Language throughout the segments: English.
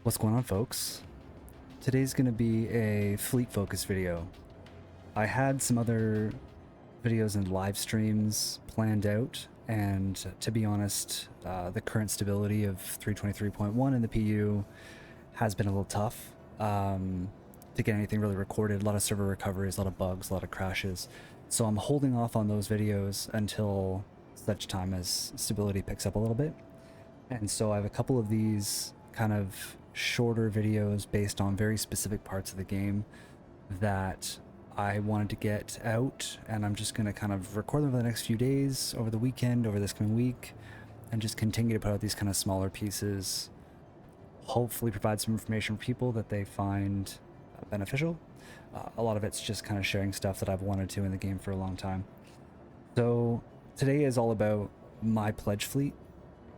What's going on, folks? Today's going to be a fleet focus video. I had some other videos and live streams planned out, and to be honest, the current stability of 323.1 in the PU has been a little tough to get anything really recorded. A lot of server recoveries, a lot of bugs, a lot of crashes. So I'm holding off on those videos until such time as stability picks up a little bit. And so I have a couple of these kind of shorter videos based on very specific parts of the game that I wanted to get out, and I'm just going to kind of record them for the next few days, over the weekend, over this coming week, and just continue to put out these kind of smaller pieces, hopefully provide some information for people that they find beneficial. A lot of it's just kind of sharing stuff that I've wanted to in the game for a long time. So today is all about my pledge fleet,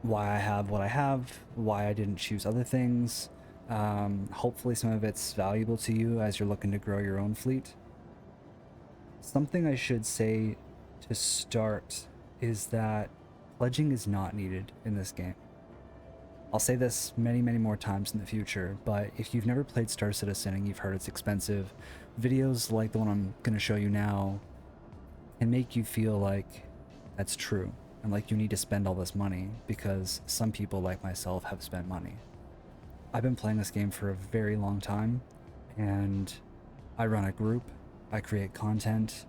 why I have what I have, why I didn't choose other things. Hopefully some of it's valuable to you as you're looking to grow your own fleet. Something I should say to start is that pledging is not needed in this game. I'll say this many more times in the future, but if you've never played Star Citizen and you've heard it's expensive, videos like the one I'm going to show you now can make you feel like that's true. And like you need to spend all this money, because some people like myself have spent money. I've been playing this game for a very long time, and I run a group, I create content.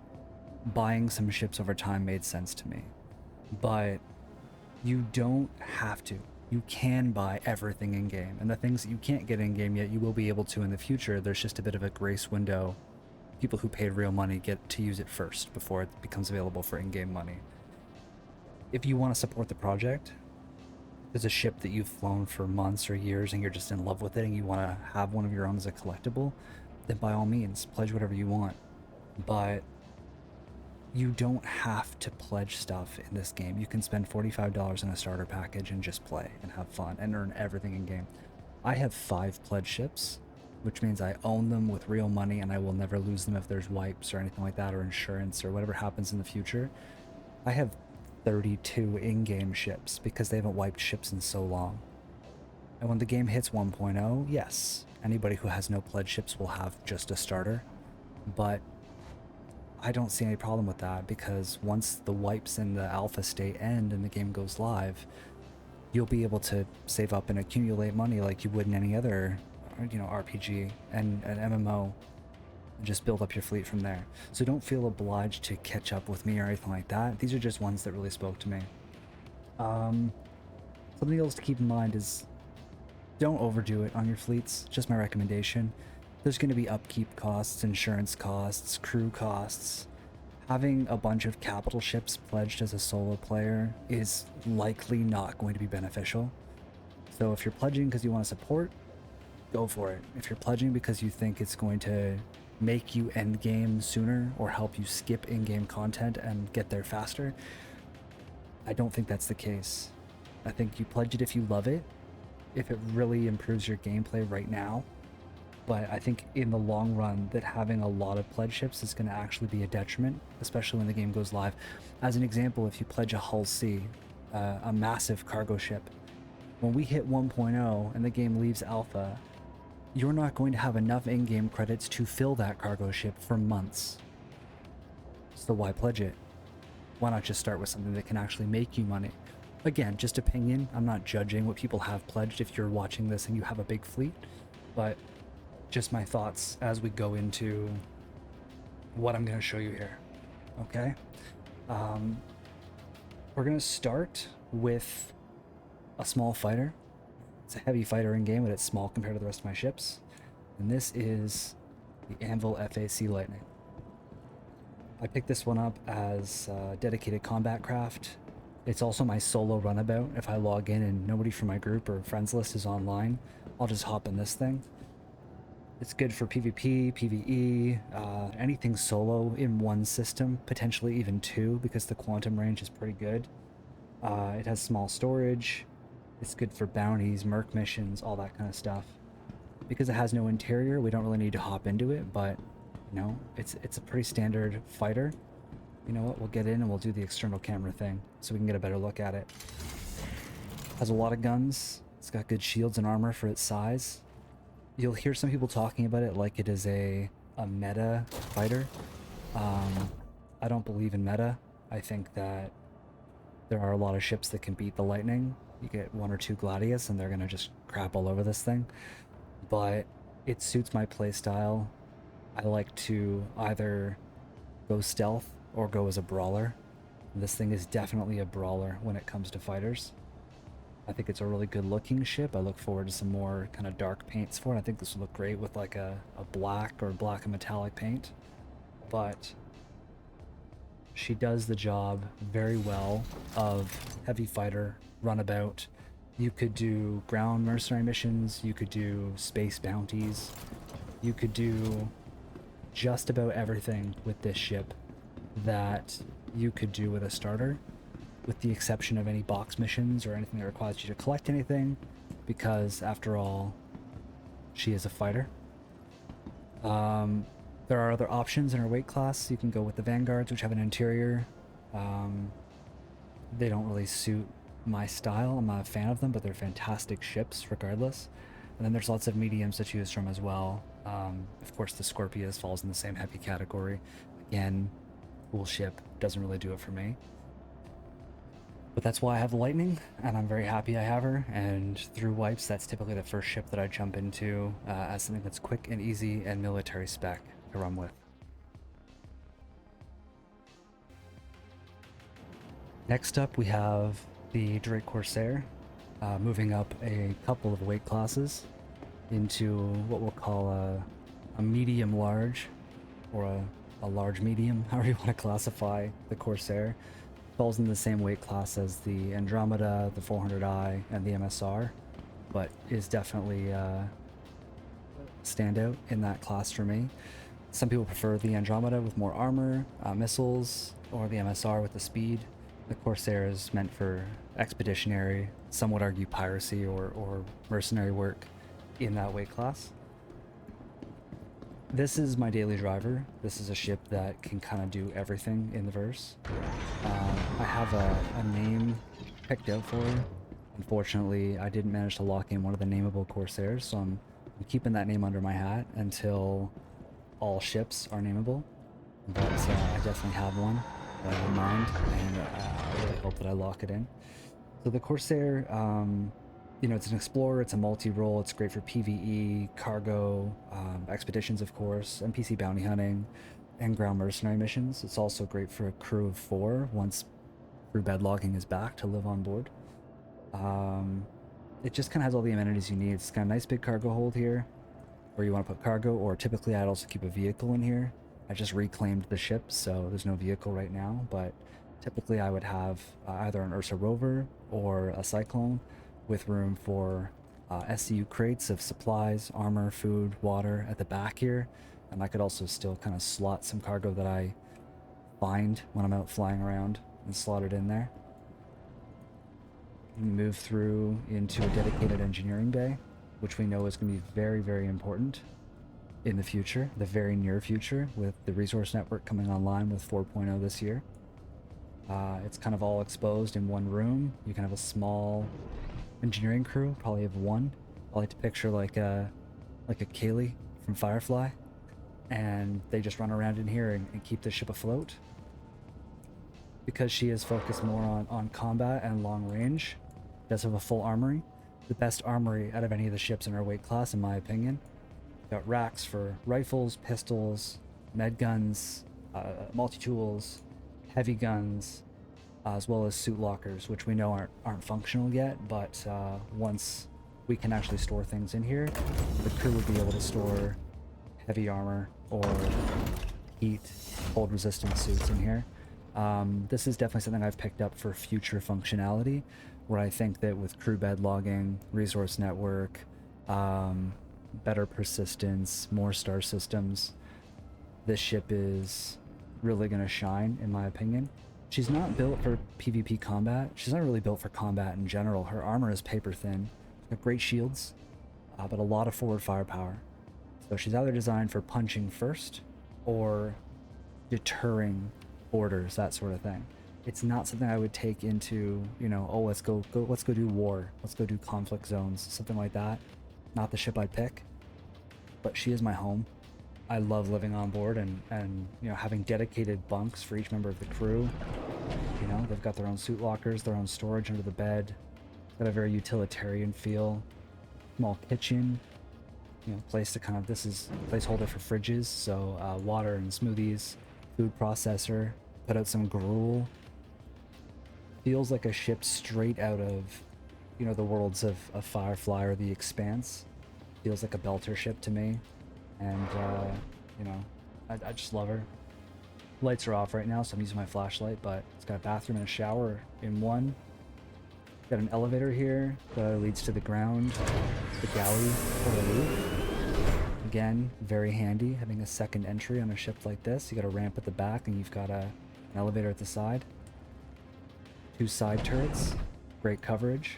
Buying some ships over time made sense to me. But you don't have to. You can buy everything in game, and the things that you can't get in game yet, you will be able to in the future. There's just a bit of a grace window. People who paid real money get to use it first before it becomes available for in-game money. If you want to support the project, there's a ship that you've flown for months or years and you're just in love with it and you want to have one of your own as a collectible, then by all means, pledge whatever you want. But you don't have to pledge stuff in this game. You can spend $45 on a starter package and just play and have fun and earn everything in game. I have 5 pledge ships, which means I own them with real money and I will never lose them if there's wipes or anything like that, or insurance or whatever happens in the future. I have 32 in-game ships because they haven't wiped ships in so long. And when the game hits 1.0, yes, anybody who has no pledge ships will have just a starter, but I don't see any problem with that, because once the wipes in the alpha state end and the game goes live, you'll be able to save up and accumulate money like you would in any other, RPG and an MMO. Just build up your fleet from there. So don't feel obliged to catch up with me or anything like that. These are just ones that really spoke to me. Something else to keep in mind is don't overdo it on your fleets. Just my recommendation. There's going to be upkeep costs, insurance costs, crew costs. Having a bunch of capital ships pledged as a solo player is likely not going to be beneficial. So if you're pledging because you want to support, go for it. If you're pledging because you think it's going to make you end game sooner or help you skip in-game content and get there faster, I don't think that's the case. I think you pledge it if you love it, if it really improves your gameplay right now. But I think in the long run that having a lot of pledge ships is going to actually be a detriment, especially when the game goes live. As an example, if you pledge a Hull C, a massive cargo ship, when we hit 1.0 and the game leaves alpha, you're not going to have enough in-game credits to fill that cargo ship for months. So why pledge it? Why not just start with something that can actually make you money? Again, just opinion. I'm not judging what people have pledged if you're watching this and you have a big fleet, but just my thoughts as we go into what I'm going to show you here. Okay? We're going to start with a small fighter. It's a heavy fighter in game, but it's small compared to the rest of my ships. And this is the Anvil FAC Lightning. I picked this one up as a dedicated combat craft. It's also my solo runabout. If I log in and nobody from my group or friends list is online, I'll just hop in this thing. It's good for PvP, PvE, anything solo in one system, potentially even 2, because the quantum range is pretty good. It has small storage. It's good for bounties, merc missions, all that kind of stuff. Because it has no interior, we don't really need to hop into it, but, it's a pretty standard fighter. You know what, we'll get in and we'll do the external camera thing so we can get a better look at it. Has a lot of guns. It's got good shields and armor for its size. You'll hear some people talking about it like it is a meta fighter. I don't believe in meta. I think that there are a lot of ships that can beat the Lightning. You get 1 or 2 Gladius and they're gonna just crap all over this thing. But it suits my playstyle. I like to either go stealth or go as a brawler. This thing is definitely a brawler when it comes to fighters. I think it's a really good looking ship. I look forward to some more kind of dark paints for it. I think this would look great with like a black or black and metallic paint. But she does the job very well of heavy fighter, runabout. You could do ground mercenary missions, you could do space bounties, you could do just about everything with this ship that you could do with a starter, with the exception of any box missions or anything that requires you to collect anything, because after all, she is a fighter. There are other options in her weight class. You can go with the Vanguards, which have an interior. They don't really suit my style. I'm not a fan of them, but they're fantastic ships regardless. And then there's lots of mediums to choose from as well. Of course, the Scorpius falls in the same heavy category. Again, cool ship, doesn't really do it for me. But that's why I have the Lightning, and I'm very happy I have her. And through wipes, that's typically the first ship that I jump into as something that's quick and easy and military spec to run with. Next up, we have the Drake Corsair, moving up a couple of weight classes into what we'll call a medium large, or a large medium, however you want to classify the Corsair. Falls in the same weight class as the Andromeda, the 400i, and the MSR, but is definitely standout in that class for me. Some people prefer the Andromeda with more armor, missiles, or the MSR with the speed. The Corsair is meant for expeditionary, some would argue piracy or mercenary work in that weight class. This is my daily driver. This is a ship that can kind of do everything in the verse. I have a name picked out for her. Unfortunately, I didn't manage to lock in one of the nameable Corsairs, so I'm keeping that name under my hat until all ships are nameable. But I definitely have one in mind, and I really hope that I lock it in. So the Corsair, you know, it's an explorer, it's a multi-role, it's great for PvE, cargo, expeditions of course, NPC bounty hunting, and ground mercenary missions. It's also great for a crew of 4 once crew bedlogging is back to live on board. It just kind of has all the amenities you need. It's got a nice big cargo hold here, where you want to put cargo, or typically I'd also keep a vehicle in here. I just reclaimed the ship, so there's no vehicle right now, but typically I would have either an Ursa Rover or a Cyclone, with room for SCU crates of supplies, armor, food, water at the back here. And I could also still kind of slot some cargo that I find when I'm out flying around and slot it in there. Move through into a dedicated engineering bay, which we know is going to be very, very important in the future, the very near future, with the resource network coming online with 4.0 this year. It's kind of all exposed in one room. You can have a small engineering crew, probably have 1. I like to picture like a Kaylee from Firefly, and they just run around in here and keep the ship afloat. Because she is focused more on combat and long range, does have a full armory. The best armory out of any of the ships in her weight class, in my opinion. Got racks for rifles, pistols, med guns, multi-tools, heavy guns, as well as suit lockers, which we know aren't functional yet, but once we can actually store things in here, the crew would be able to store heavy armor or heat, cold resistant suits in here. This is definitely something I've picked up for future functionality, where I think that with crew bed logging, resource network, better persistence, more star systems, this ship is really going to shine, in my opinion. She's not built for PvP combat. She's not really built for combat in general. Her armor is paper thin. She's got great shields, but a lot of forward firepower. So she's either designed for punching first or deterring borders, that sort of thing. It's not something I would take into, you know, oh, let's go do war, let's go do conflict zones, something like that. Not the ship I'd pick. but she is my home. I love living on board and you know, having dedicated bunks for each member of the crew. You know, they've got their own suit lockers, their own storage under the bed. Got a very utilitarian feel. Small kitchen, you know, place to kind of, this is a placeholder for fridges, so water and smoothies, food processor, put out some gruel. Feels like a ship straight out of, you know, the worlds of Firefly or The Expanse. Feels like a Belter ship to me, and you know, I just love her. Lights are off right now, so I'm using my flashlight, but it's got a bathroom and a shower in one. Got an elevator here that leads to the ground, the galley or the roof. Again, very handy having a second entry on a ship like this. You got a ramp at the back and you've got an elevator at the side. 2 side turrets, great coverage.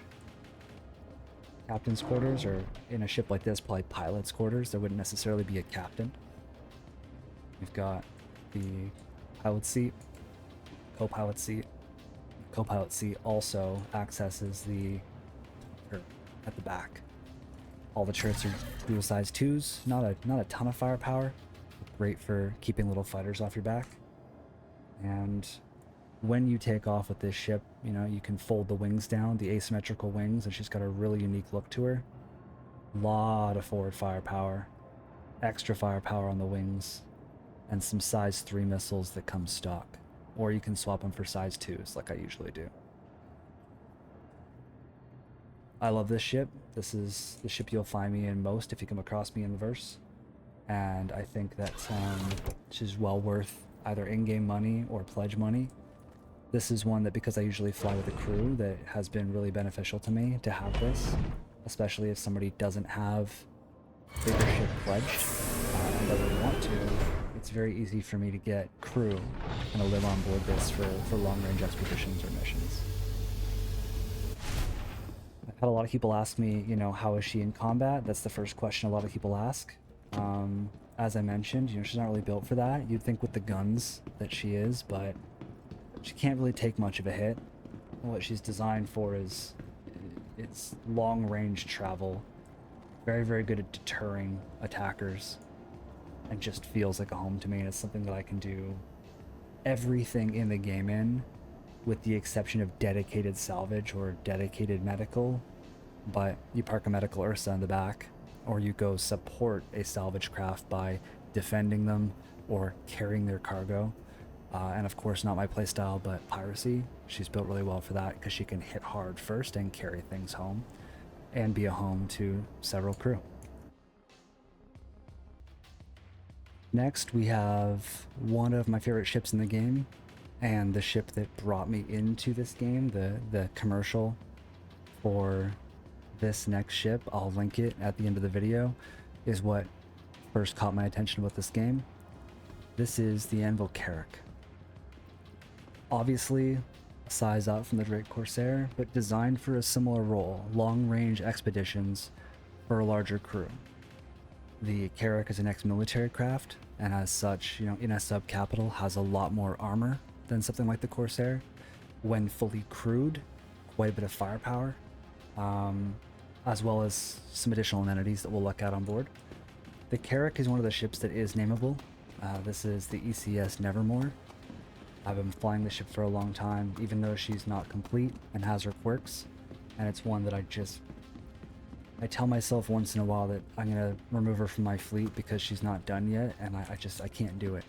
Captain's quarters, or in a ship like this, probably pilot's quarters. There wouldn't necessarily be a captain. We've got the pilot seat, co-pilot seat. Co-pilot seat also accesses the turret at the back. All the turrets are dual size 2s. Not a ton of firepower. Great for keeping little fighters off your back. And when you take off with this ship, you know, you can fold the wings down, the asymmetrical wings, and she's got a really unique look to her. Lot of forward firepower, extra firepower on the wings, and some size 3 missiles that come stock. Or you can swap them for size 2s like I usually do. I love this ship. This is the ship you'll find me in most if you come across me in the verse. And I think that she's well worth either in-game money or pledge money. This is one that, because I usually fly with a crew, that has been really beneficial to me to have this. Especially if somebody doesn't have bigger ship pledged and doesn't want to. It's very easy for me to get crew and to live on board this for long-range expeditions or missions. I've had a lot of people ask me, you know, how is she in combat? That's the first question a lot of people ask. As I mentioned, you know, she's not really built for that. You'd think with the guns that she is, but she can't really take much of a hit. What she's designed for is it's long-range travel. Very, very good at deterring attackers. And just feels like a home to me, and it's something that I can do everything in the game in, with the exception of dedicated salvage or dedicated medical. But you park a medical Ursa in the back, or you go support a salvage craft by defending them or carrying their cargo. And of course, not my playstyle, but piracy. She's built really well for that because she can hit hard first and carry things home, and be a home to several crew. Next, we have one of my favorite ships in the game, and the ship that brought me into this game, the commercial for this next ship, I'll link it at the end of the video, is what first caught my attention with this game. This is the Anvil Carrack. Obviously, a size up from the Drake Corsair, but designed for a similar role, long-range expeditions for a larger crew. The Carrack is an ex-military craft, and as such, you know, in a sub-capital, has a lot more armor than something like the Corsair. When fully crewed, quite a bit of firepower, as well as some additional amenities that we'll look at on board. The Carrack is one of the ships that is nameable. This is the ECS Nevermore. I've been flying the ship for a long time, even though she's not complete and has her quirks, and it's one that I tell myself once in a while that I'm gonna remove her from my fleet because she's not done yet, and I can't do it.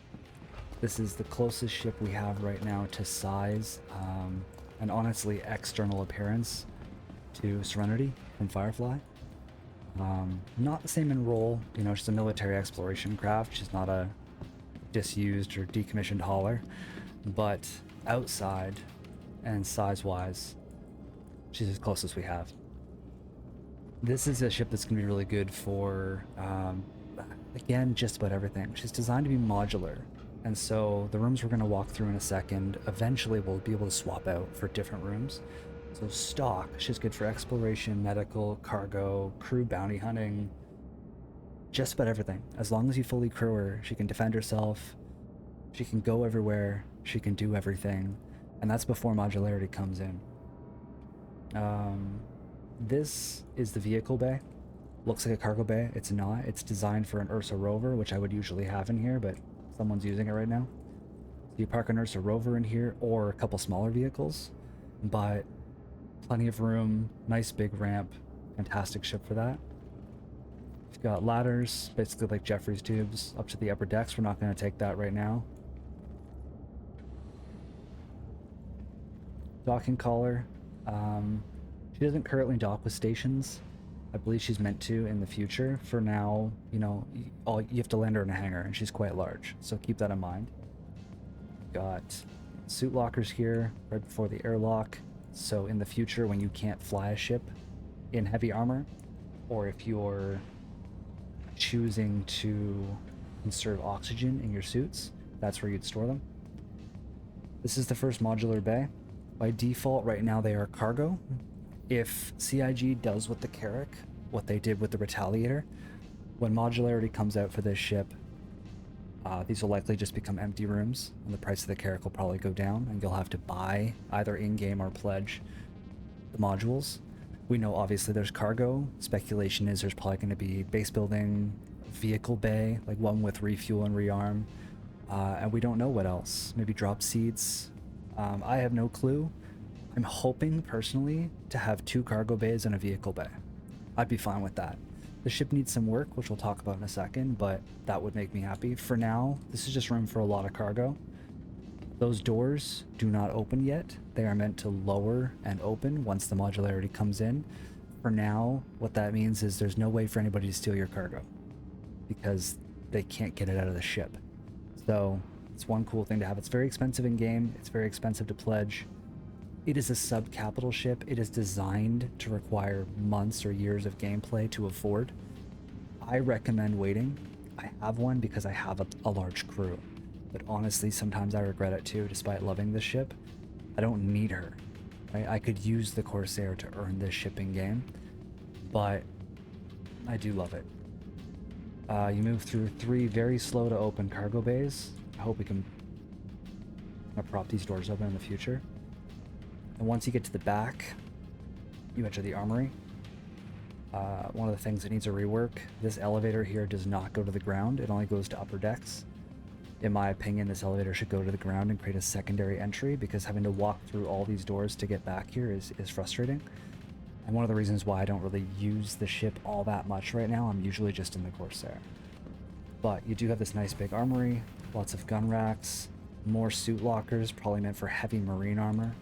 This is the closest ship we have right now to size, and honestly external appearance to Serenity from Firefly. Not the same in role, you know, she's a military exploration craft, she's not a disused or decommissioned hauler, but outside and size-wise, she's as close as we have. This is a ship that's going to be really good for, again, just about everything. She's designed to be modular, and so the rooms we're going to walk through in a second, eventually we'll be able to swap out for different rooms. So stock, she's good for exploration, medical, cargo, crew bounty hunting, just about everything. As long as you fully crew her, she can defend herself, she can go everywhere, she can do everything, and that's before modularity comes in. This is the vehicle bay. Looks like a cargo bay. It's not. It's designed for an Ursa rover, which I would usually have in here, but someone's using it right now. So you park an Ursa rover in here or a couple smaller vehicles, but plenty of room, nice big ramp, fantastic ship for that. You've got ladders, basically like Jeffrey's tubes, up to the upper decks. We're not going to take that right now. Docking collar. She doesn't currently dock with stations. I believe she's meant to in the future. For now, you know, you have to land her in a hangar, and she's quite large, so keep that in mind. Got suit lockers here right before the airlock, so in the future when you can't fly a ship in heavy armor, or if you're choosing to conserve oxygen in your suits, that's where you'd store them. This is the first modular bay. By default, right now they are cargo. If CIG does with the Carrack what they did with the Retaliator, when modularity comes out for this ship, these will likely just become empty rooms, and the price of the Carrack will probably go down, and you'll have to buy either in-game or pledge the modules. We know obviously there's cargo. Speculation is there's probably going to be base building, vehicle bay, like one with refuel and rearm, and we don't know what else. Maybe drop seats. I have no clue. I'm hoping personally to have 2 cargo bays and a vehicle bay. I'd be fine with that. The ship needs some work, which we'll talk about in a second, but that would make me happy. For now, this is just room for a lot of cargo. Those doors do not open yet. They are meant to lower and open once the modularity comes in. For now, what that means is there's no way for anybody to steal your cargo because they can't get it out of the ship. So it's one cool thing to have. It's very expensive in game. It's very expensive to pledge. It is a sub-capital ship. It is designed to require months or years of gameplay to afford. I recommend waiting. I have one because I have a large crew. But honestly, sometimes I regret it too, despite loving this ship. I don't need her. Right? I could use the Corsair to earn this shipping game, but I do love it. You move through 3 very slow to open cargo bays. I hope we can prop these doors open in the future. And once you get to the back, you enter the armory. One of the things that needs a rework, this elevator here does not go to the ground. It only goes to upper decks. In my opinion, this elevator should go to the ground and create a secondary entry, because having to walk through all these doors to get back here is frustrating. And one of the reasons why I don't really use the ship all that much right now, I'm usually just in the Corsair. But you do have this nice big armory, lots of gun racks, more suit lockers, probably meant for heavy marine armor.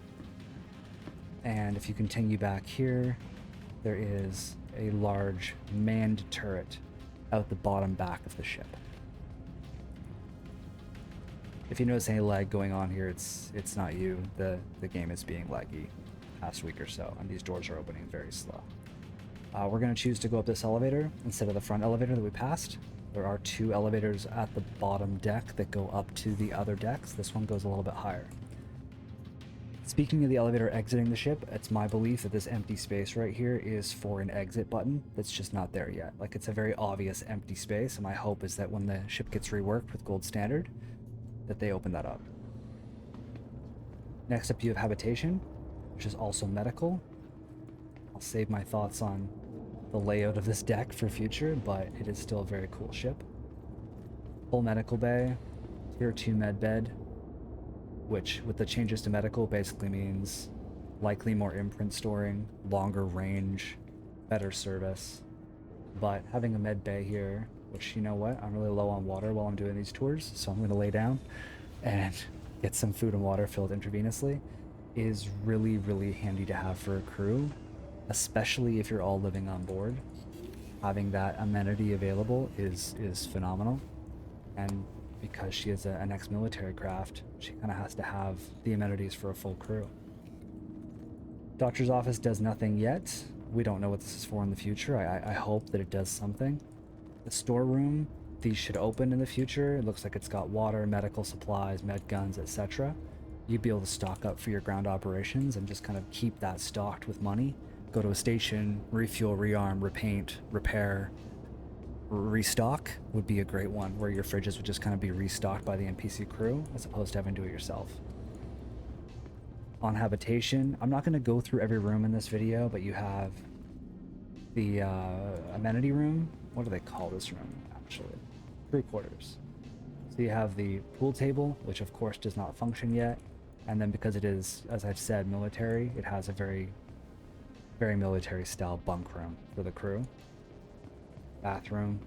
And if you continue back here, there is a large manned turret out the bottom back of the ship. If you notice any lag going on here, it's not you. The game is being laggy past week or so, and these doors are opening very slow. We're going to choose to go up this elevator instead of the front elevator that we passed. There are 2 elevators at the bottom deck that go up to the other decks. This one goes a little bit higher. Speaking of the elevator exiting the ship, it's my belief that this empty space right here is for an exit button that's just not there yet. Like, it's a very obvious empty space, and my hope is that when the ship gets reworked with gold standard, that they open that up. Next up you have habitation, which is also medical. I'll save my thoughts on the layout of this deck for future, but it is still a very cool ship. Full medical bay, tier 2 med bed, which with the changes to medical basically means likely more imprint storing, longer range, better service. But having a med bay here, which, you know what, I'm really low on water while I'm doing these tours, so I'm going to lay down and get some food and water filled intravenously, is really, really handy to have for a crew, especially if you're all living on board. Having that amenity available is phenomenal. And because she is an ex-military craft, she kind of has to have the amenities for a full crew. Doctor's office does nothing yet. We don't know what this is for in the future. I hope that it does something. The storeroom, these should open in the future. It looks like it's got water, medical supplies, med guns, etc. You'd be able to stock up for your ground operations and just kind of keep that stocked with money. Go to a station, refuel, rearm, repaint, repair, restock would be a great one, where your fridges would just kind of be restocked by the NPC crew as opposed to having to do it yourself. On habitation, I'm not going to go through every room in this video, but you have the amenity room. What do they call this room, actually? Crew quarters. So you have the pool table, which of course does not function yet. And then because it is, as I've said, military, it has a very, very military style bunk room for the crew. Bathroom.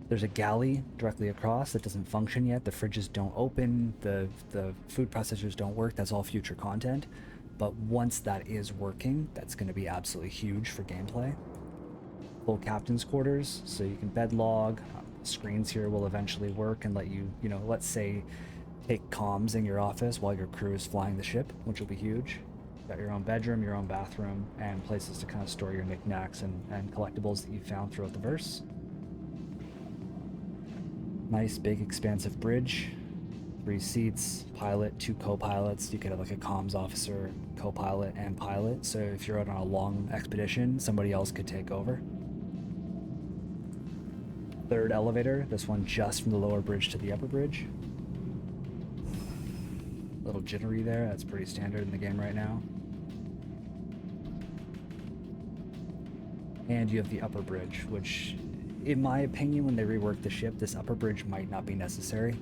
There's a galley directly across that doesn't function yet. The fridges don't open, the food processors don't work. That's all future content. But once that is working, that's going to be absolutely huge for gameplay. Full captain's quarters, so you can bed log. Screens here will eventually work and let you, let's say, take comms in your office while your crew is flying the ship, which will be huge. You've got your own bedroom, your own bathroom, and places to kind of store your knickknacks and collectibles that you found throughout the verse. Nice big expansive bridge, 3 seats, pilot, 2 co-pilots. You could have like a comms officer, co-pilot, and pilot. So if you're out on a long expedition, somebody else could take over. 3rd elevator, this one just from the lower bridge to the upper bridge. Little jittery there, that's pretty standard in the game right now. And you have the upper bridge, which, in my opinion, when they rework the ship, this upper bridge might not be necessary.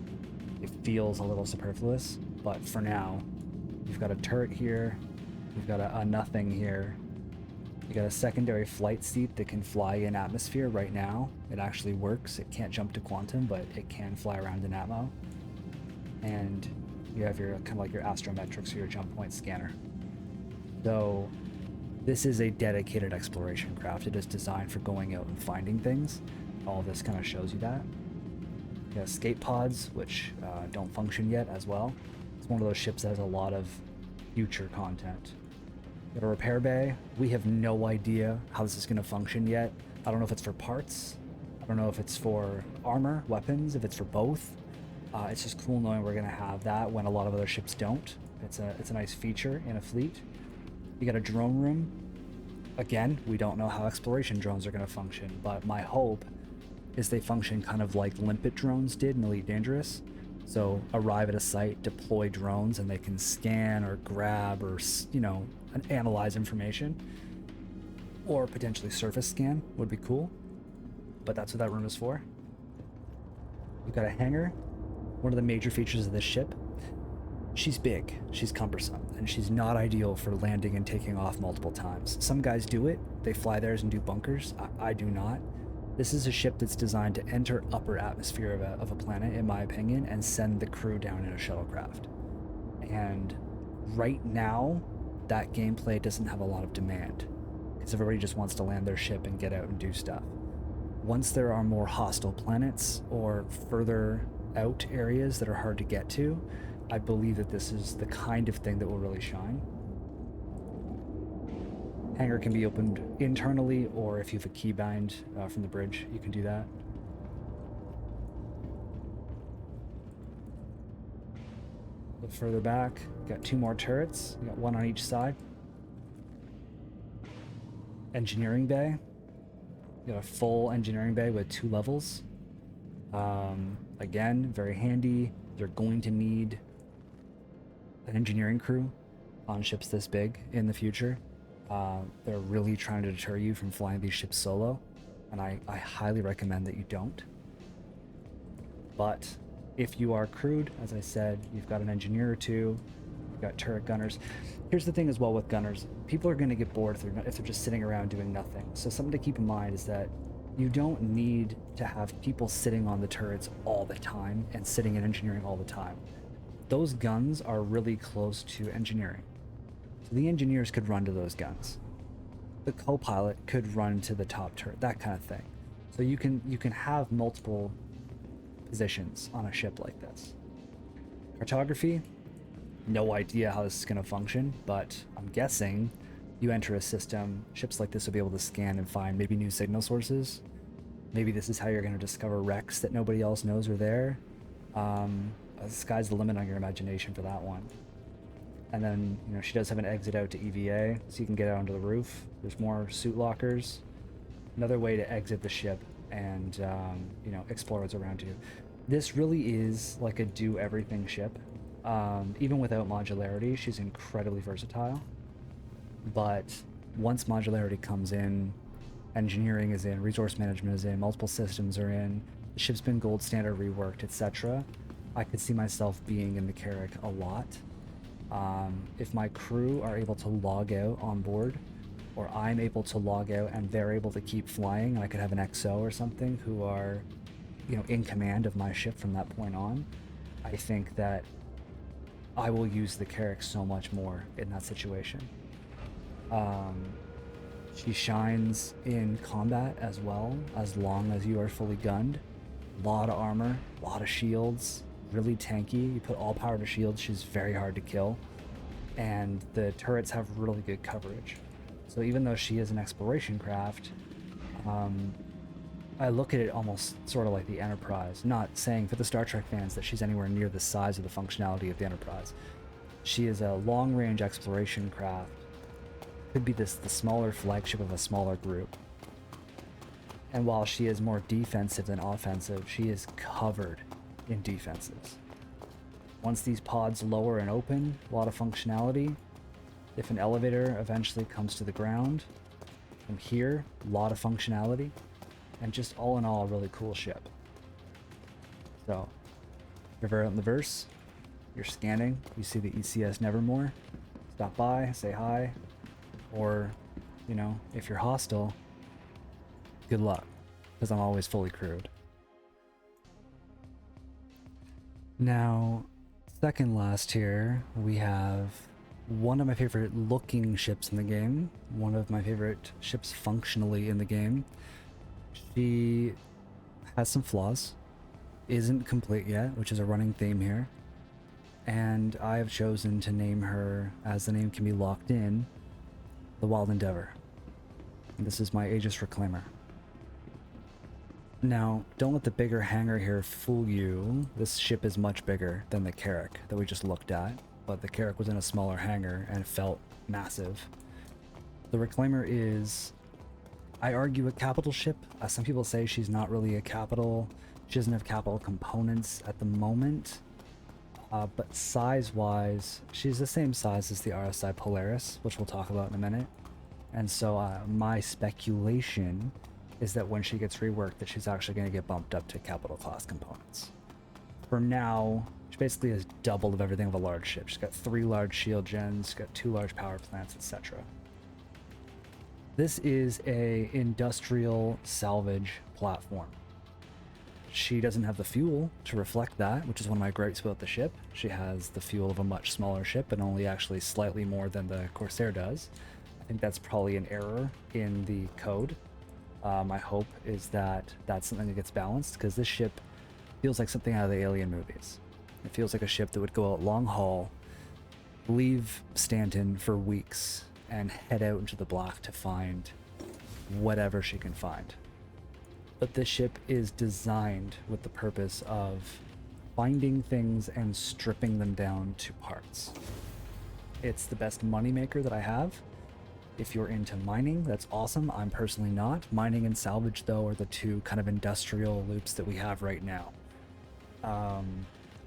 It feels a little superfluous, but for now, you've got a turret here, you've got a nothing here, you got a secondary flight seat that can fly in atmosphere right now. It actually works. It can't jump to quantum, but it can fly around in atmo. And you have your kind of like your astrometrics or your jump point scanner. So this is a dedicated exploration craft. It is designed for going out and finding things. All this kind of shows you that. You have escape pods, which don't function yet as well. It's one of those ships that has a lot of future content. You got a repair bay. We have no idea how this is going to function yet. I don't know if it's for parts. I don't know if it's for armor, weapons, if it's for both. It's just cool knowing we're going to have that when a lot of other ships don't. It's a nice feature in a fleet. You got a drone room. Again, we don't know how exploration drones are going to function, but my hope is they function kind of like Limpet drones did in Elite Dangerous. So arrive at a site, deploy drones, and they can scan or grab or, analyze information. Or potentially surface scan would be cool. But that's what that room is for. You've got a hangar. One of the major features of this ship. She's big, she's cumbersome, and she's not ideal for landing and taking off multiple times. Some guys do it. They fly theirs and do bunkers. I do not. This is a ship that's designed to enter upper atmosphere of a planet, in my opinion, and send the crew down in a shuttlecraft. And right now, that gameplay doesn't have a lot of demand, because everybody just wants to land their ship and get out and do stuff. Once there are more hostile planets or further out areas that are hard to get to, I believe that this is the kind of thing that will really shine. Hangar can be opened internally, or if you have a keybind from the bridge, you can do that. A bit further back, got 2 more turrets. You got 1 on each side. Engineering bay. You got a full engineering bay with 2 levels. Again, very handy. You're going to need an engineering crew on ships this big in the future. They're really trying to deter you from flying these ships solo, and I highly recommend that you don't. But if you are crewed, as I said, you've got an engineer or 2, you've got turret gunners. Here's the thing as well with gunners. People are going to get bored if they're just sitting around doing nothing. So something to keep in mind is that you don't need to have people sitting on the turrets all the time and sitting in engineering all the time. Those guns are really close to engineering. So the engineers could run to those guns. The co-pilot could run to the top turret, that kind of thing. So you can have multiple positions on a ship like this. Cartography, no idea how this is going to function, but I'm guessing you enter a system, ships like this will be able to scan and find maybe new signal sources. Maybe this is how you're going to discover wrecks that nobody else knows are there. The sky's the limit on your imagination for that one. And then, she does have an exit out to EVA, so you can get out onto the roof. There's more suit lockers. Another way to exit the ship and, explore what's around you. This really is like a do-everything ship. Even without modularity, she's incredibly versatile. But once modularity comes in, engineering is in, resource management is in, multiple systems are in, the ship's been gold standard reworked, etc., I could see myself being in the Carrack a lot. If my crew are able to log out on board, or I'm able to log out and they're able to keep flying, and I could have an XO or something who are, you know, in command of my ship from that point on, I think that I will use the Carrack so much more in that situation. She shines in combat as well, as long as you are fully gunned. A lot of armor, a lot of shields, really tanky. You put all power to shields, she's very hard to kill. And the turrets have really good coverage. So even though she is an exploration craft, I look at it almost sort of like the Enterprise. Not saying for the Star Trek fans that she's anywhere near the size of the functionality of the Enterprise. She is a long-range exploration craft. Could be the smaller flagship of a smaller group. And while she is more defensive than offensive, she is covered in defenses. Once these pods lower and open, a lot of functionality. If an elevator eventually comes to the ground, from here, a lot of functionality. And just all in all, a really cool ship. So, if you're out in the verse, you're scanning, you see the ECS Nevermore, stop by, say hi, or, you know, if you're hostile, good luck, because I'm always fully crewed. Now, second last here, we have one of my favorite looking ships in the game, one of my favorite ships functionally in the game. She has some flaws, isn't complete yet, which is a running theme here, and I have chosen to name her, as the name can be locked in, the Wild Endeavor. And this is my Aegis Reclaimer. Now, don't let the bigger hangar here fool you. This ship is much bigger than the Carrack that we just looked at, but the Carrack was in a smaller hangar and felt massive. The Reclaimer is, I argue, a capital ship. Some people say she's not really a capital. She doesn't have capital components at the moment. But size-wise, she's the same size as the RSI Polaris, which we'll talk about in a minute. And so my speculation is that when she gets reworked, that she's actually going to get bumped up to capital class components. For now, she basically has double of everything of a large ship. She's got 3 large shield gens, she's got 2 large power plants, etc. This is a industrial salvage platform. She doesn't have the fuel to reflect that, which is one of my gripes about the ship. She has the fuel of a much smaller ship and only actually slightly more than the Corsair does. I think that's probably an error in the code. My hope is that that's something that gets balanced, because this ship feels like something out of the Alien movies. It feels like a ship that would go out long haul, leave Stanton for weeks, and head out into the black to find whatever she can find. But this ship is designed with the purpose of finding things and stripping them down to parts. It's the best moneymaker that I have. If you're into mining, that's awesome. I'm personally not. Mining and salvage, though, are the 2 kind of industrial loops that we have right now.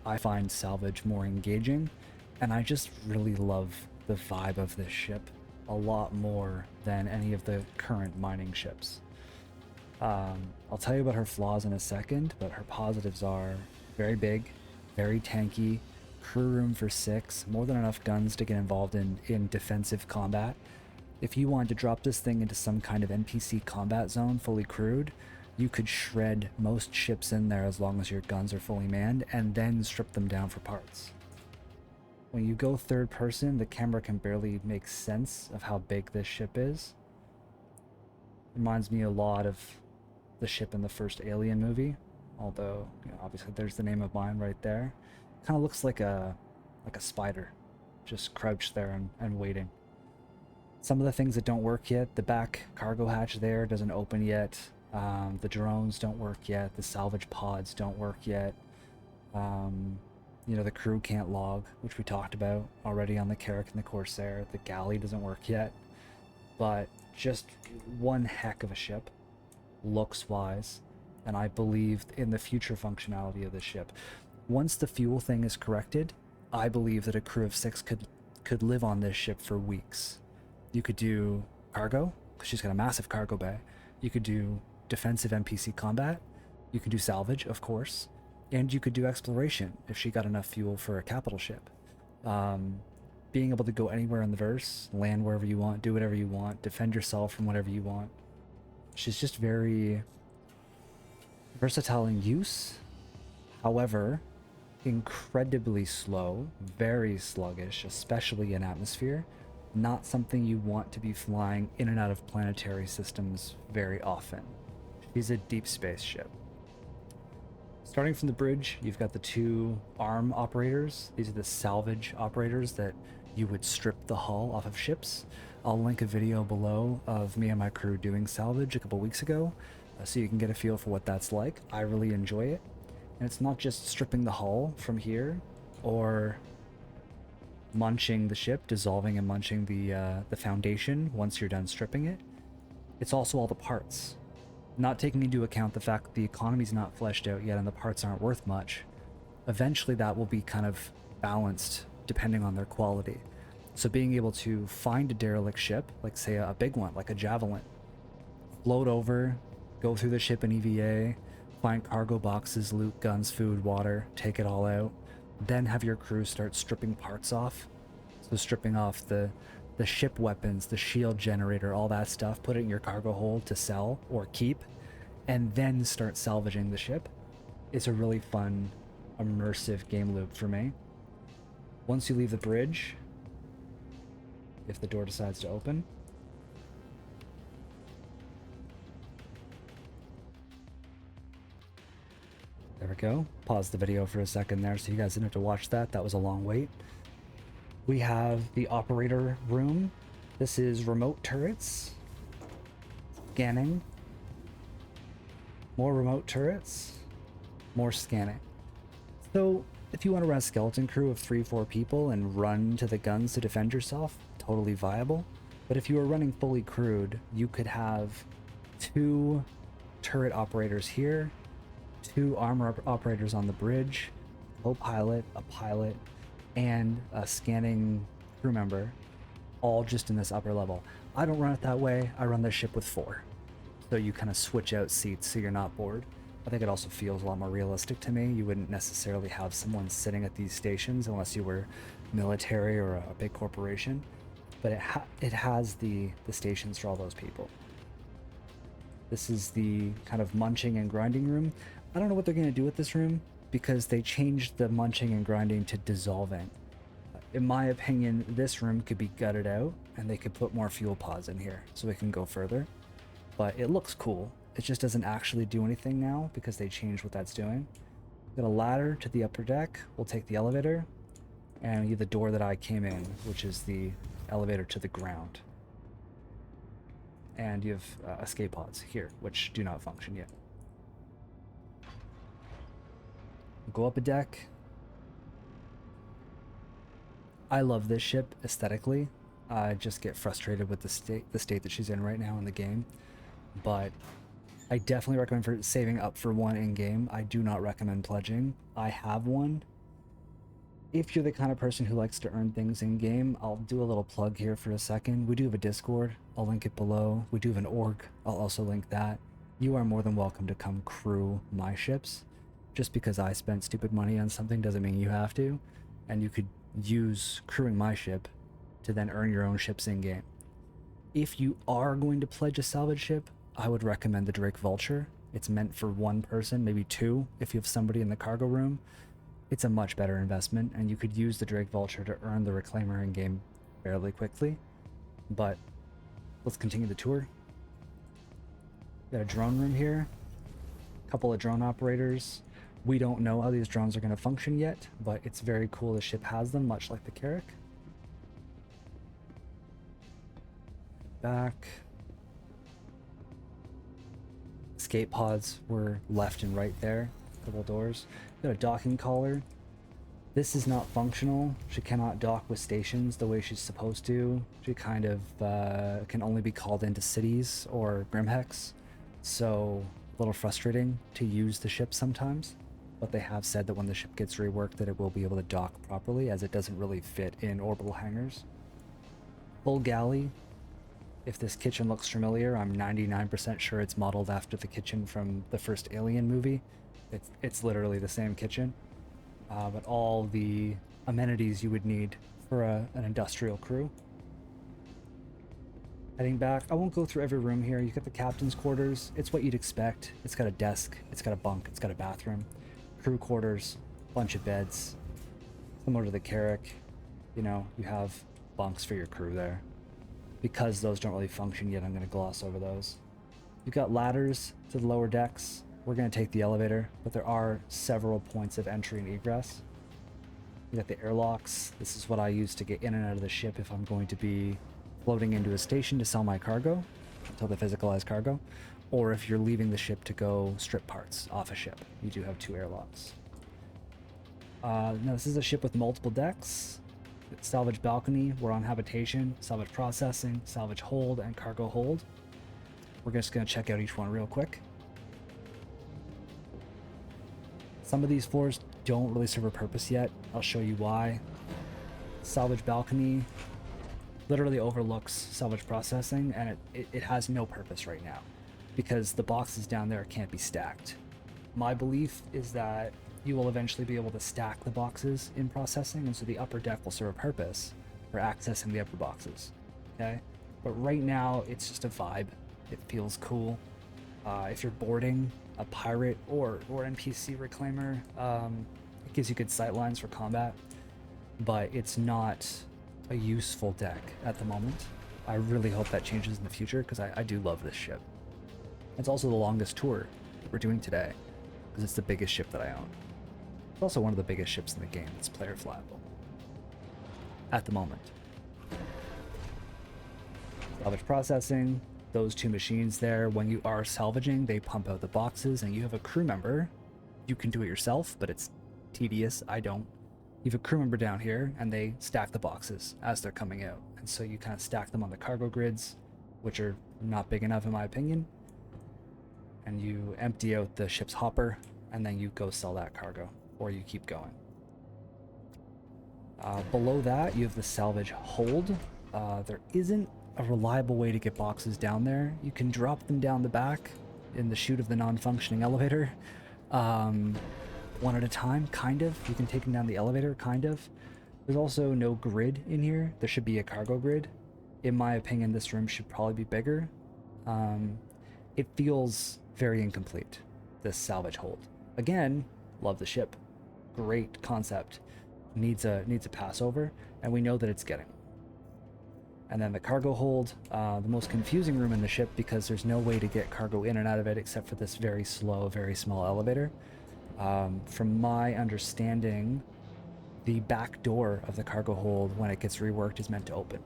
I find salvage more engaging, and I just really love the vibe of this ship a lot more than any of the current mining ships. I'll tell you about her flaws in a second, but her positives are very big, very tanky, crew room for 6, more than enough guns to get involved in defensive combat. If you wanted to drop this thing into some kind of NPC combat zone fully crewed, you could shred most ships in there as long as your guns are fully manned, and then strip them down for parts. When you go third person, the camera can barely make sense of how big this ship is. Reminds me a lot of the ship in the first Alien movie, although, you know, obviously there's the name of mine right there. Kind of looks like a spider, just crouched there and waiting. Some of the things that don't work yet, the back cargo hatch there doesn't open yet. The drones don't work yet. The salvage pods don't work yet. You know, the crew can't log, which we talked about already on the Carrack and the Corsair. The galley doesn't work yet. But just one heck of a ship, looks-wise, and I believe in the future functionality of the ship. Once the fuel thing is corrected, I believe that a crew of 6 could live on this ship for weeks. You could do cargo, because she's got a massive cargo bay. You could do defensive NPC combat. You could do salvage, of course. And you could do exploration if she got enough fuel for a capital ship. Being able to go anywhere in the verse, land wherever you want, do whatever you want, defend yourself from whatever you want. She's just very versatile in use. However, incredibly slow, very sluggish, especially in atmosphere. Not something you want to be flying in and out of planetary systems very often. She's a deep space ship. Starting from the bridge, you've got the two arm operators. These are the salvage operators that you would strip the hull off of ships. I'll link a video below of me and my crew doing salvage a couple weeks ago, so you can get a feel for what that's like. I really enjoy it. And it's not just stripping the hull from here, or munching the ship, dissolving and munching the foundation once you're done stripping it. It's also all the parts. Not taking into account the fact that the economy's not fleshed out yet and the parts aren't worth much. Eventually that will be kind of balanced depending on their quality. So being able to find a derelict ship, like say a big one, like a Javelin, float over, go through the ship in EVA, find cargo boxes, loot, guns, food, water, take it all out, then have your crew start stripping parts off. So stripping off the ship weapons, the shield generator, all that stuff, put it in your cargo hold to sell or keep, and then start salvaging the ship. It's a really fun, immersive game loop for me. Once you leave the bridge, if the door decides to open, there we go. Pause the video for a second there so you guys didn't have to watch that. That was a long wait. We have the operator room. This is remote turrets. Scanning. More remote turrets. More scanning. So if you want to run a skeleton crew of 3-4 people and run to the guns to defend yourself, totally viable. But if you were running fully crewed, you could have 2 turret operators here, 2 armor operators on the bridge, co-pilot, a pilot, and a scanning crew member, all just in this upper level. I don't run it that way. I run this ship with 4. So you kind of switch out seats so you're not bored. I think it also feels a lot more realistic to me. You wouldn't necessarily have someone sitting at these stations unless you were military or a big corporation. But it has the stations for all those people. This is the kind of munching and grinding room. I don't know what they're going to do with this room, because they changed the munching and grinding to dissolving. In my opinion, this room could be gutted out and they could put more fuel pods in here so we can go further. But it looks cool. It just doesn't actually do anything now because they changed what that's doing. Got a ladder to the upper deck. We'll take the elevator, and we have the door that I came in, which is the elevator to the ground. And you have escape pods here, which do not function yet. Go up a deck. I love this ship aesthetically. I just get frustrated with the state that she's in right now in the game. But I definitely recommend for saving up for one in game. I do not recommend pledging. I have one. If you're the kind of person who likes to earn things in game, I'll do a little plug here for a second. We do have a Discord. I'll link it below. We do have an org. I'll also link that. You are more than welcome to come crew my ships. Just because I spent stupid money on something doesn't mean you have to, and you could use crewing my ship to then earn your own ships in game. If you are going to pledge a salvage ship, I would recommend the Drake Vulture. It's meant for one person, maybe 2 if you have somebody in the cargo room. It's a much better investment, and you could use the Drake Vulture to earn the Reclaimer in game fairly quickly. But let's continue the tour. Got a drone room here, a couple of drone operators. We don't know how these drones are going to function yet, but it's very cool the ship has them, much like the Carrack. Back. Escape pods were left and right there. Couple doors. Got a docking collar. This is not functional. She cannot dock with stations the way she's supposed to. She kind of can only be called into cities or Grimhex. So a little frustrating to use the ship sometimes. But they have said that when the ship gets reworked that it will be able to dock properly, as it doesn't really fit in orbital hangars. Full galley. If this kitchen looks familiar, I'm 99% sure it's modeled after the kitchen from the first Alien movie. It's literally the same kitchen, but all the amenities you would need for an industrial crew. Heading back, I won't go through every room here. You got the captain's quarters. It's what you'd expect. It's got a desk, it's got a bunk, it's got a bathroom. Crew quarters, bunch of beds. Similar to the Carrack, you know, you have bunks for your crew there. Because those don't really function yet, I'm going to gloss over those. You've got ladders to the lower decks. We're going to take the elevator, but there are several points of entry and egress. You got the airlocks. This is what I use to get in and out of the ship if I'm going to be floating into a station to sell my cargo, until they physicalize cargo, or if you're leaving the ship to go strip parts off a ship. You do have 2 airlocks. Now this is a ship with multiple decks. Salvage balcony, we're on habitation, salvage processing, salvage hold, and cargo hold. We're just going to check out each one real quick. Some of these floors don't really serve a purpose yet. I'll show you why. Salvage balcony literally overlooks salvage processing, and it has no purpose right now because the boxes down there can't be stacked. My belief is that you will eventually be able to stack the boxes in processing, and so the upper deck will serve a purpose for accessing the upper boxes, okay? But right now, it's just a vibe. It feels cool. If you're boarding a pirate or NPC reclaimer, it gives you good sight lines for combat, but it's not a useful deck at the moment. I really hope that changes in the future, because I do love this ship. It's also the longest tour that we're doing today, because it's the biggest ship that I own. It's also one of the biggest ships in the game. It's player flyable at the moment. Salvage processing, those 2 machines there, when you are salvaging, they pump out the boxes, and you have a crew member. You can do it yourself, but it's tedious. I don't. You have a crew member down here, and they stack the boxes as they're coming out. And so you kind of stack them on the cargo grids, which are not big enough in my opinion. And you empty out the ship's hopper, and then you go sell that cargo, or you keep going. Below that, you have the salvage hold. There isn't a reliable way to get boxes down there. You can drop them down the back in the chute of the non-functioning elevator, one at a time, kind of. You can take them down the elevator, kind of. There's also no grid in here. There should be a cargo grid. In my opinion, this room should probably be bigger. It feels very incomplete, this salvage hold. Again, love the ship. Great concept. Needs a passover, and we know that it's getting. And then the cargo hold, the most confusing room in the ship, because there's no way to get cargo in and out of it except for this very slow, very small elevator. From my understanding, the back door of the cargo hold, when it gets reworked, is meant to open,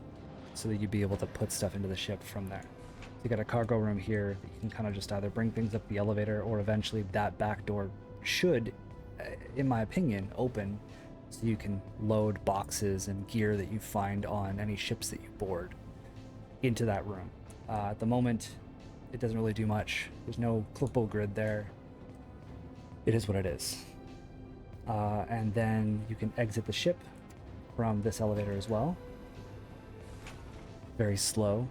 so that you'd be able to put stuff into the ship from there. So you got a cargo room here that you can kind of just either bring things up the elevator, or eventually that back door should, in my opinion, open, so you can load boxes and gear that you find on any ships that you board into that room. At the moment, it doesn't really do much. There's no clipboard grid there. It is what it is. And then you can exit the ship from this elevator as well. Very slow.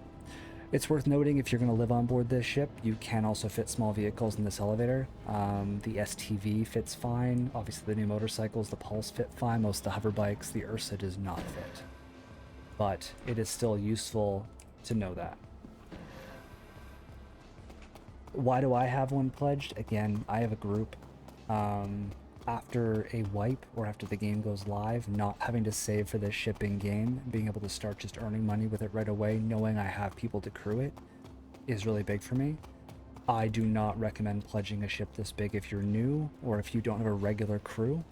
It's worth noting, if you're going to live on board this ship, you can also fit small vehicles in this elevator. The STV fits fine. Obviously the new motorcycles, the Pulse, fit fine. Most of the hover bikes, the Ursa does not fit. But it is still useful to know that. Why do I have one pledged? Again, I have a group. After a wipe, or after the game goes live, not having to save for this shipping game, being able to start just earning money with it right away, knowing I have people to crew it, is really big for me. I do not recommend pledging a ship this big if you're new, or if you don't have a regular crew.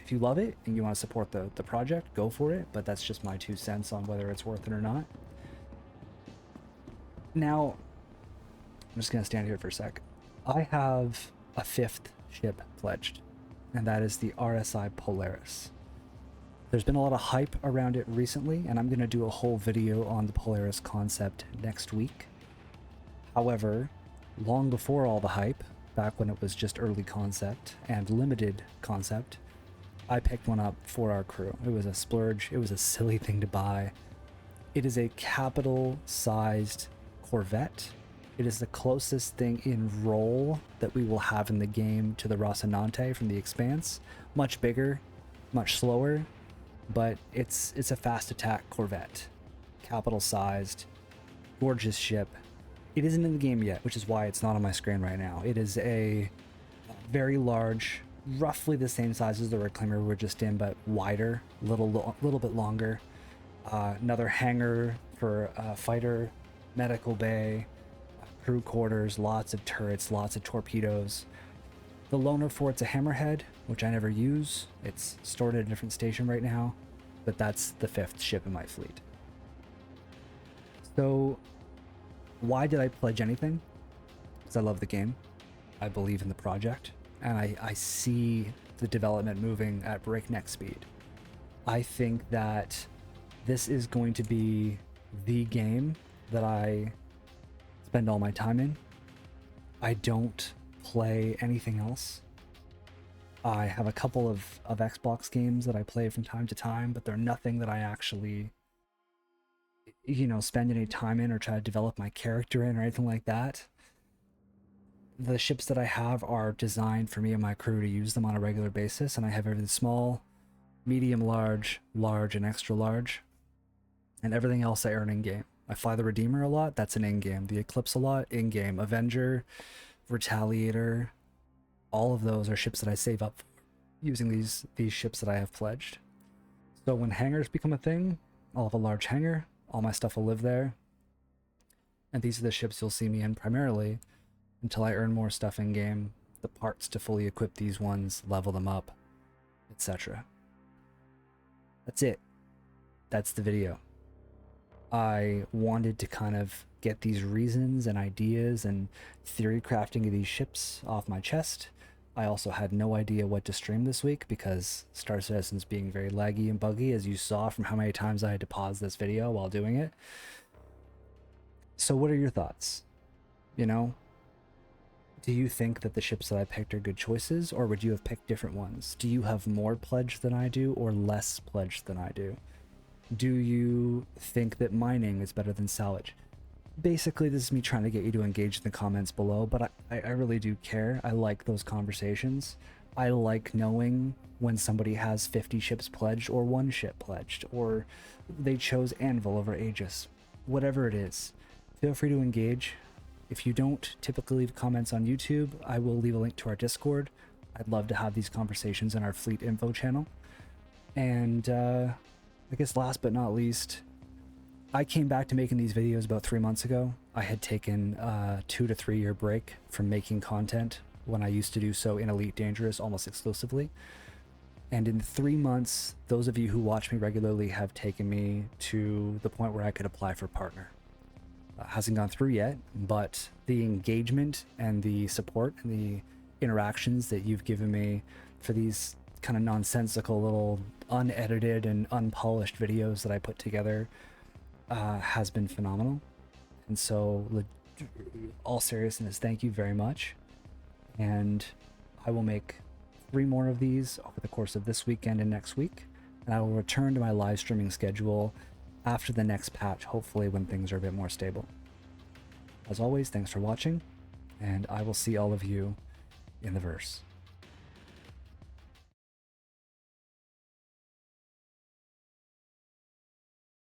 If you love it and you want to support the project, go for it, but that's just my 2 cents on whether it's worth it or not. Now, I'm just going to stand here for a sec. I have a 5th ship pledged, and that is the RSI Polaris. There's been a lot of hype around it recently, and I'm going to do a whole video on the Polaris concept next week. However, long before all the hype, back when it was just early concept and limited concept, I picked one up for our crew. It was a splurge. It was a silly thing to buy. It is a capital-sized Corvette. It is the closest thing in role that we will have in the game to the Rocinante from The Expanse. Much bigger, much slower, but it's a fast attack Corvette. Capital-sized, gorgeous ship. It isn't in the game yet, which is why it's not on my screen right now. It is a very large, roughly the same size as the Reclaimer we're just in, but wider, little bit longer. Another hangar for fighter, medical bay, crew quarters, lots of turrets, lots of torpedoes. The loaner for it's a Hammerhead, which I never use. It's stored at a different station right now, but that's the 5th ship in my fleet. So why did I pledge anything? Because I love the game. I believe in the project, and I see the development moving at breakneck speed. I think that this is going to be the game that I spend all my time in. I don't play anything else. I have a couple of Xbox games that I play from time to time, but they're nothing that I actually, you know, spend any time in or try to develop my character in or anything like that. The ships that I have are designed for me and my crew to use them on a regular basis, and I have everything small, medium, large, large, and extra large, and everything else I earn in-game. I fly the Redeemer a lot, that's an in-game. The Eclipse a lot, in-game. Avenger, Retaliator, all of those are ships that I save up for using these ships that I have pledged. So when hangars become a thing, I'll have a large hangar, all my stuff will live there, and these are the ships you'll see me in primarily until I earn more stuff in-game, the parts to fully equip these ones, level them up, etc. That's it. That's the video. I wanted to kind of get these reasons and ideas and theory crafting of these ships off my chest. I also had no idea what to stream this week because Star Citizen's being very laggy and buggy, as you saw from how many times I had to pause this video while doing it. So what are your thoughts? You know, do you think that the ships that I picked are good choices, or would you have picked different ones? Do you have more pledge than I do or less pledge than I do? Do you think that mining is better than salvage? Basically, this is me trying to get you to engage in the comments below, but I really do care. I like those conversations. I like knowing when somebody has 50 ships pledged or 1 ship pledged, or they chose Anvil over Aegis. Whatever it is, feel free to engage. If you don't typically leave comments on YouTube, I will leave a link to our Discord. I'd love to have these conversations in our fleet info channel. And I guess last but not least, I came back to making these videos about 3 months ago. I had taken a 2 to 3 year break from making content when I used to do so in Elite Dangerous almost exclusively. And in 3 months, those of you who watch me regularly have taken me to the point where I could apply for partner. Hasn't gone through yet, but the engagement and the support and the interactions that you've given me for these kind of nonsensical little unedited and unpolished videos that I put together has been phenomenal. And so, all seriousness, thank you very much. And I will make 3 more of these over the course of this weekend and next week, and I will return to my live streaming schedule after the next patch, hopefully when things are a bit more stable. As always, thanks for watching, and I will see all of you in the verse.